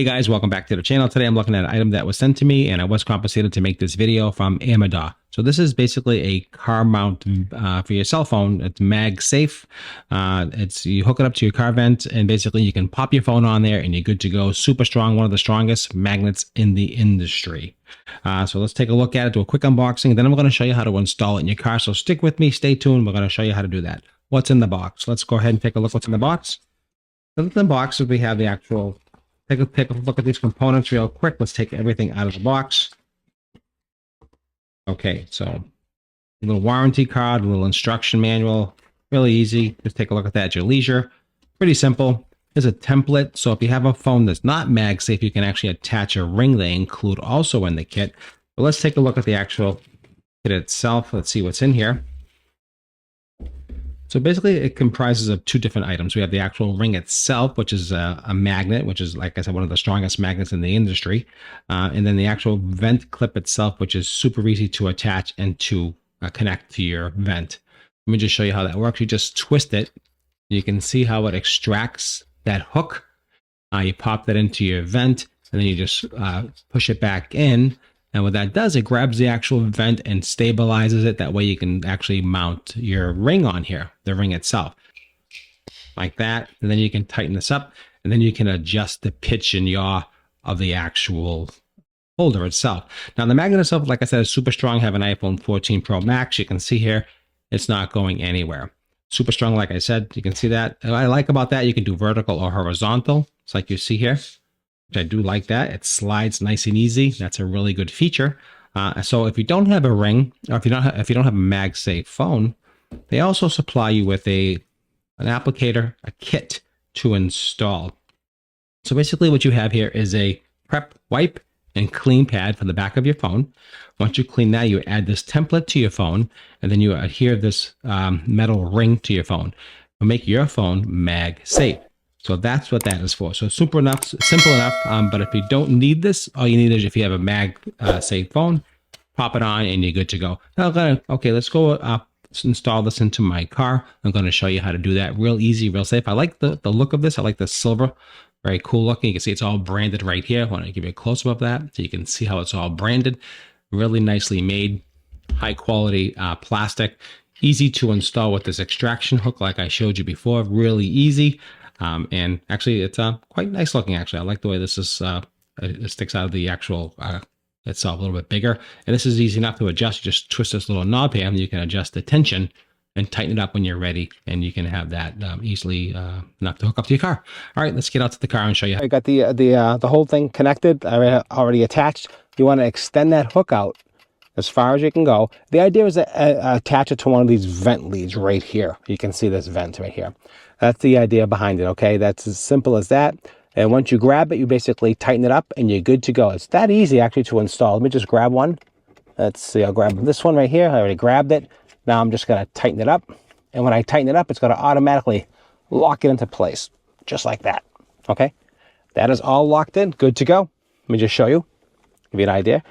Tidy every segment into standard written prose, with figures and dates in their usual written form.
Hey guys, welcome back to the channel. Today I'm looking at an item that was sent to me and I was compensated to make this video from Amadaw. So this is basically a car mount for your cell phone. It's Magsafe. You hook it up to your car vent and basically you can pop your phone on there and you're good to go. Super strong, one of the strongest magnets in the industry. So let's take a look at it, do a quick unboxing, and then I'm going to show you how to install it in your car. So stick with me, stay tuned. We're going to show you how to do that. What's in the box? Let's go ahead and take a look what's in the box. In the box, we have the actual Take a look at these components real quick. Let's take everything out of the box. Okay, so a little warranty card, a little instruction manual. Really easy. Just take a look at that at your leisure. Pretty simple. There's a template. So if you have a phone that's not MagSafe, you can actually attach a ring they include also in the kit. But let's take a look at the actual kit itself. Let's see what's in here. So basically it comprises of two different items. We have the actual ring itself, which is a magnet, which is, like I said, one of the strongest magnets in the industry. And then the actual vent clip itself, which is super easy to attach and to connect to your vent. Let me just show you how that works. You just twist it. You can see how it extracts that hook. You pop that into your vent and then you just push it back in. And what that does, it grabs the actual vent and stabilizes it. That way you can actually mount your ring on here, the ring itself, like that. And then you can tighten this up and then you can adjust the pitch and yaw of the actual holder itself. Now the magnet itself, like I said, is super strong. I have an iPhone 14 Pro Max. You can see here, it's not going anywhere. Super strong, like I said, you can see that. What I like about that, you can do vertical or horizontal. It's like you see here. I do like that. It slides nice and easy. That's a really good feature. So if you don't have a ring, or if you don't have a MagSafe phone, they also supply you with an applicator, a kit to install. So basically what you have here is a prep wipe and clean pad for the back of your phone. Once you clean that, you add this template to your phone, and then you adhere this metal ring to your phone to make your phone MagSafe. So that's what that is for. So simple enough. But if you don't need this, all you need is if you have a MagSafe phone, pop it on and you're good to go. Now, okay, let's go install this into my car. I'm going to show you how to do that. Real easy, real safe. I like the look of this. I like the silver. Very cool looking. You can see it's all branded right here. I want to give you a close up of that so you can see how it's all branded. Really nicely made, high quality plastic. Easy to install with this extraction hook like I showed you before. Really easy. And actually, it's quite nice looking, actually. I like the way this is, it sticks out of the actual itself a little bit bigger. And this is easy enough to adjust. You just twist this little knob here, and you can adjust the tension and tighten it up when you're ready. And you can have that easily enough to hook up to your car. All right, let's get out to the car and show you. I got the whole thing connected, already attached. You want to extend that hook out as far as you can go. The idea is to attach it to one of these vent leads right here. You can see this vent right here. That's the idea behind it, okay? That's as simple as that. And once you grab it, you basically tighten it up and you're good to go. It's that easy actually to install. Let me just grab one. Let's see, I'll grab this one right here. I already grabbed it. Now I'm just gonna tighten it up. And when I tighten it up, it's gonna automatically lock it into place, just like that, okay? That is all locked in, good to go. Let me just show you, give you an idea.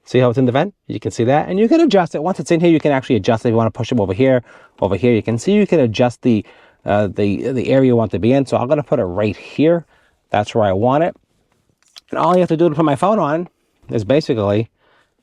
See how it's in the vent? You can see that, and you can adjust it. Once it's in here, you can actually adjust it. If you want to push it over here, you can see you can adjust the area you want to be in. So I'm going to put it right here. That's where I want it. And all you have to do to put my phone on is basically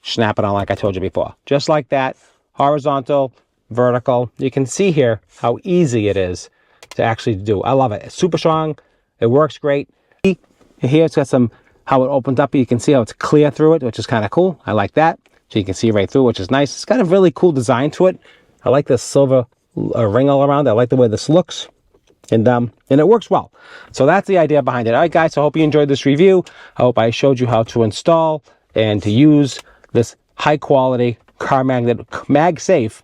snap it on like I told you before. Just like that, horizontal, vertical. You can see here how easy it is to actually do. I love it. It's super strong. It works great. Here it's got some, how it opens up. You can see how it's clear through it, which is kind of cool. I like that. So you can see right through, which is nice. It's got a really cool design to it. I like this silver ring all around. I like the way this looks, and it works well. So that's the idea behind it. All right, guys, so I hope you enjoyed this review. I hope I showed you how to install and to use this high quality car magnet MagSafe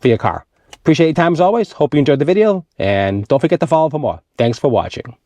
for your car. Appreciate your time as always. Hope you enjoyed the video, and don't forget to follow for more. Thanks for watching.